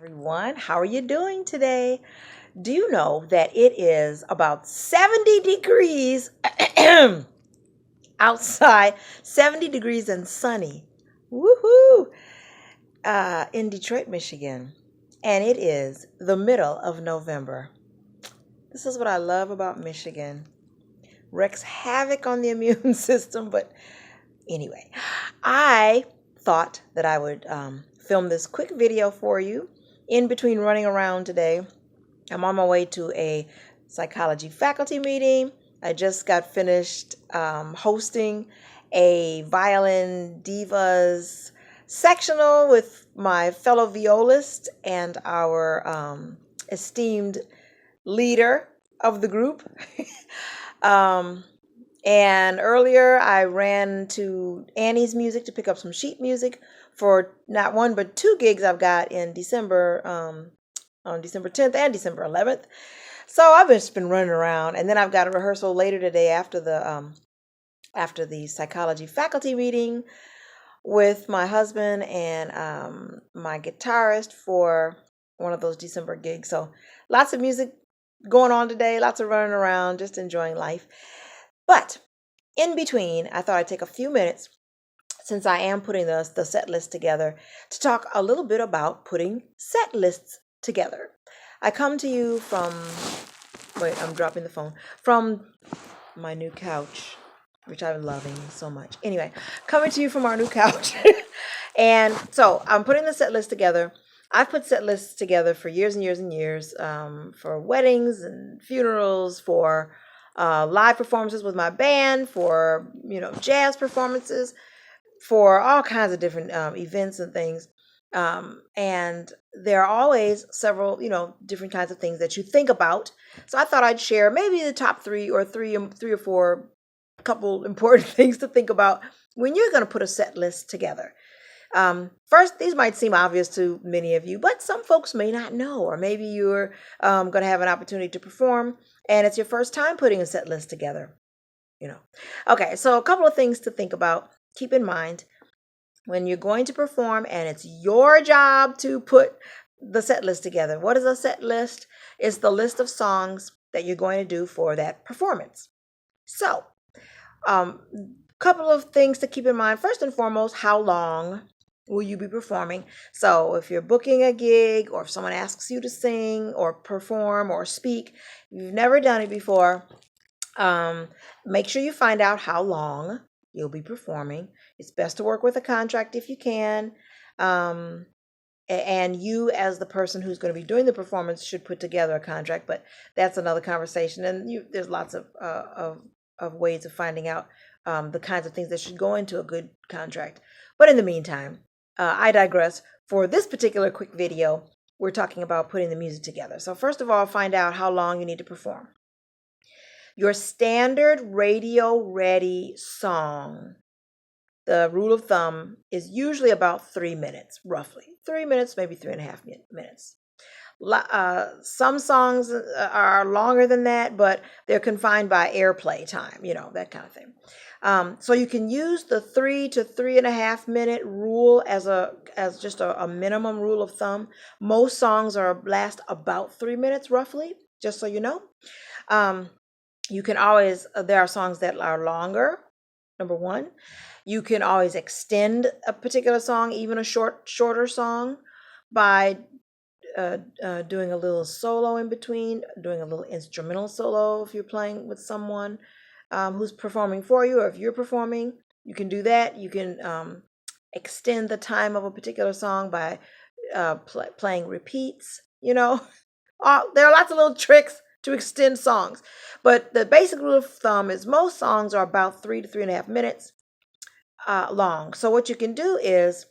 everyone. How are you doing today? Do you know that it is about 70 degrees outside, 70 degrees and sunny? Woohoo! In Detroit, Michigan. And it is the middle of November. This is what I love about Michigan. Wreaks havoc on the immune system, but anyway, I thought that I would film this quick video for you in between running around today. I'm on my way to a psychology faculty meeting. I just got finished hosting a violin divas sectional with my fellow violist and our esteemed leader of the group. um, and earlier I ran to Annie's Music to pick up some sheet music for not one but two gigs I've got in December, on December 10th and December 11th. So I've just been running around, and then I've got a rehearsal later today after the psychology faculty meeting with my husband and my guitarist for one of those December gigs. So lots of music going on today, lots of running around, just enjoying life. But in between, I thought I'd take a few minutes, since I am putting the set list together, to talk a little bit about putting set lists together. I come to you from, I'm dropping the phone, from my new couch, which I'm loving so much. Anyway, coming to you from our new couch. And so I'm putting the set list together. I've put set lists together for years and years and years, for weddings and funerals, for live performances with my band, for jazz performances, for all kinds of different events and things. And there are always several different kinds of things that you think about. So I thought I'd share maybe the top three or four couple important things to think about when you're going to put a set list together. First, these might seem obvious to many of you, but some folks may not know, or maybe you're going to have an opportunity to perform and it's your first time putting a set list together. Okay, so a couple of things to think about. Keep in mind when you're going to perform and it's your job to put the set list together. What is a set list? It's the list of songs that you're going to do for that performance. So, couple of things to keep in mind. First and foremost, how long will you be performing? So if you're booking a gig, or if someone asks you to sing or perform or speak, you've never done it before, make sure you find out how long you'll be performing. It's best to work with a contract if you can. And you, as the person who's going to be doing the performance, should put together a contract, but that's another conversation. And there's lots of ways of finding out the kinds of things that should go into a good contract. But in the meantime, I digress. For this particular quick video, we're talking about putting the music together. So first of all, find out how long you need to perform. Your standard radio-ready song, the rule of thumb, is usually about 3 minutes, roughly. 3 minutes, maybe 3.5 minutes. Some songs are longer than that, but they're confined by airplay time, that kind of thing. So you can use the 3 to 3.5 minute rule as just a minimum rule of thumb. Most songs last about 3 minutes, roughly, just so you know. You can always, there are songs that are longer, number one. You can always extend a particular song, even a shorter song, by doing a little solo in between, doing a little instrumental solo if you're playing with someone who's performing for you, or if you're performing, you can do that. You can extend the time of a particular song by playing repeats. There are lots of little tricks to extend songs, but the basic rule of thumb is most songs are about 3 to 3.5 minutes long. So what you can do is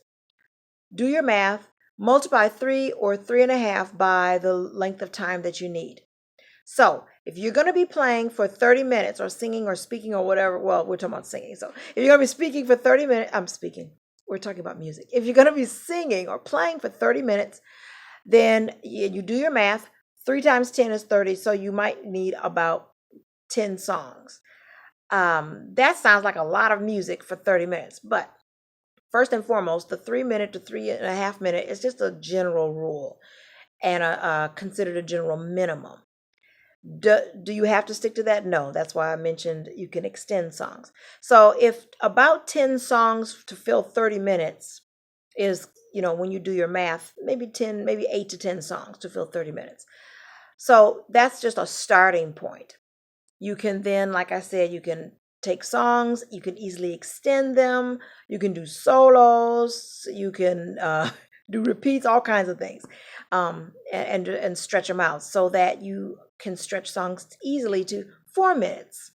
do your math, multiply 3 or 3.5 by the length of time that you need. So if you're going to be playing for 30 minutes or singing or speaking or whatever, well, we're talking about singing. So if you're going to be speaking for 30 minutes, we're talking about music. If you're going to be singing or playing for 30 minutes, then you do your math. 3 times 10 is 30. So you might need about 10 songs. That sounds like a lot of music for 30 minutes, but first and foremost, the 3 minute to 3.5 minute is just a general rule and considered a general minimum. Do you have to stick to that? No, that's why I mentioned you can extend songs. So if about 10 songs to fill 30 minutes is, when you do your math, maybe 10, maybe 8 to 10 songs to fill 30 minutes. So that's just a starting point. You can then, like I said, you can take songs, you can easily extend them, you can do solos, you can do repeats, all kinds of things, and stretch them out so that you can stretch songs easily to 4 minutes.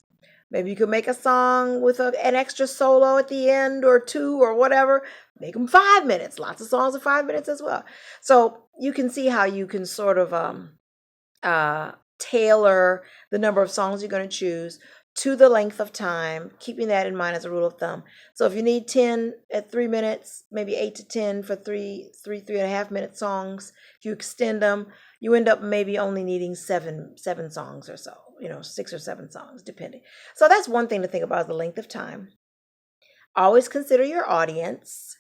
Maybe you could make a song with an extra solo at the end or two or whatever. Make them 5 minutes. Lots of songs are 5 minutes as well. So you can see how you can sort of tailor the number of songs you're going to choose to the length of time, keeping that in mind as a rule of thumb. So if you need 10 at 3 minutes, maybe 8 to 10 for 3.5 minute songs. If you extend them, you end up maybe only needing seven songs or so, 6 or 7 songs, depending. So that's one thing to think about, is the length of time. Always consider your audience,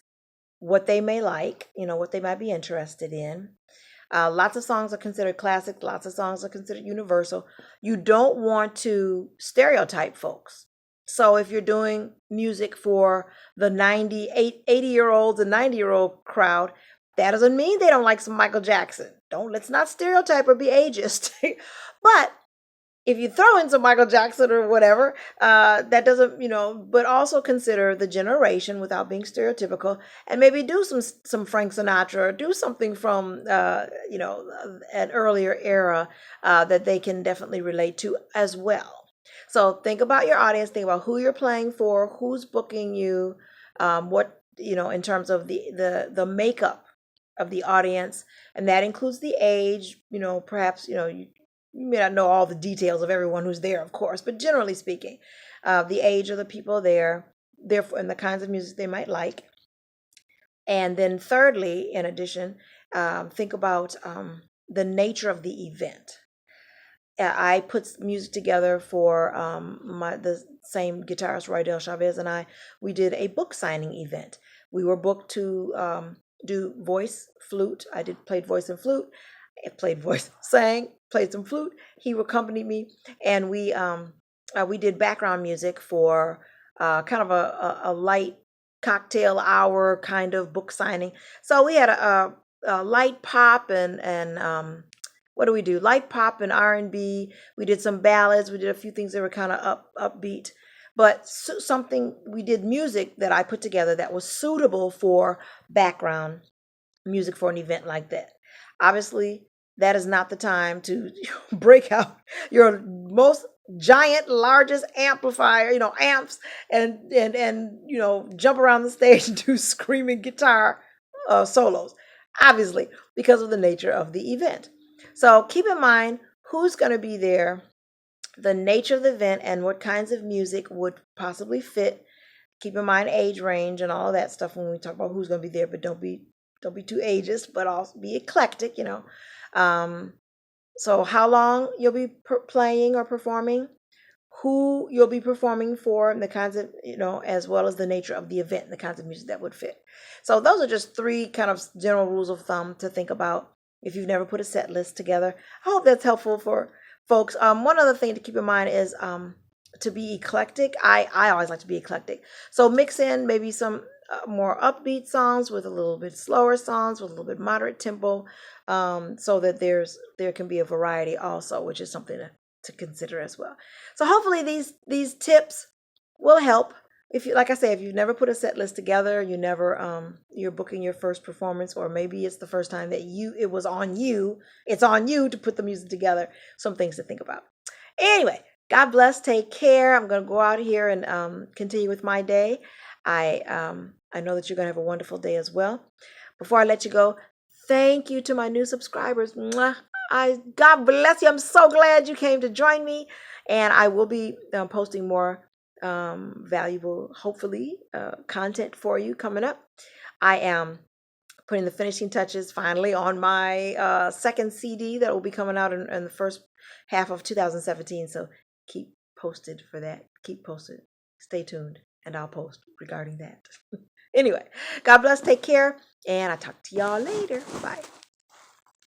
what they may like, what they might be interested in. Lots of songs are considered classic. Lots of songs are considered universal. You don't want to stereotype folks. So if you're doing music for the 80-year-olds and 90-year-old crowd, that doesn't mean they don't like some Michael Jackson. Let's not stereotype or be ageist. But if you throw in some Michael Jackson or whatever, that doesn't, but also consider the generation without being stereotypical, and maybe do some Frank Sinatra, or do something from, an earlier era that they can definitely relate to as well. So think about your audience, think about who you're playing for, who's booking you, what, in terms of the makeup of the audience, and that includes the age, perhaps, you may not know all the details of everyone who's there, of course, but generally speaking, the age of the people there, therefore, and the kinds of music they might like. And then thirdly, in addition, think about the nature of the event. I put music together for the same guitarist, Roydell Chavez, and we did a book signing event. We were booked to do voice, flute. Played voice and flute. I played voice, sang, played some flute. He accompanied me, and we did background music for kind of a light cocktail hour kind of book signing. So we had a light pop and what do we do? Light pop and R&B. We did some ballads. We did a few things that were kind of upbeat. But we did music that I put together that was suitable for background music for an event like that. Obviously, that is not the time to break out your most giant, largest amplifier, amps, and jump around the stage and do screaming guitar solos, obviously, because of the nature of the event. So keep in mind who's going to be there, the nature of the event, and what kinds of music would possibly fit. Keep in mind age range and all of that stuff when we talk about who's going to be there, but don't be too ageist, but also be eclectic, So how long you'll be playing or performing, who you'll be performing for, and the kinds of, as well as the nature of the event, and the kinds of music that would fit. So those are just 3 kind of general rules of thumb to think about if you've never put a set list together. I hope that's helpful for folks. One other thing to keep in mind is to be eclectic. I always like to be eclectic. So mix in maybe some more upbeat songs with a little bit slower songs with a little bit moderate tempo, so that there can be a variety also, which is something to consider as well. So hopefully these tips will help. If you, like I say, if you've never put a set list together, you're booking your first performance, or maybe it's the first time that it's on you to put the music together. Some things to think about. Anyway, God bless. Take care. I'm going to go out here and continue with my day. I know that you're going to have a wonderful day as well. Before I let you go, thank you to my new subscribers. Mwah. God bless you. I'm so glad you came to join me, and I will be posting more valuable, hopefully, content for you coming up. I am putting the finishing touches finally on my second CD that will be coming out in the first half of 2017. So keep posted for that. Keep posted. Stay tuned, and I'll post regarding that. Anyway, God bless. Take care. And I'll talk to y'all later. Bye.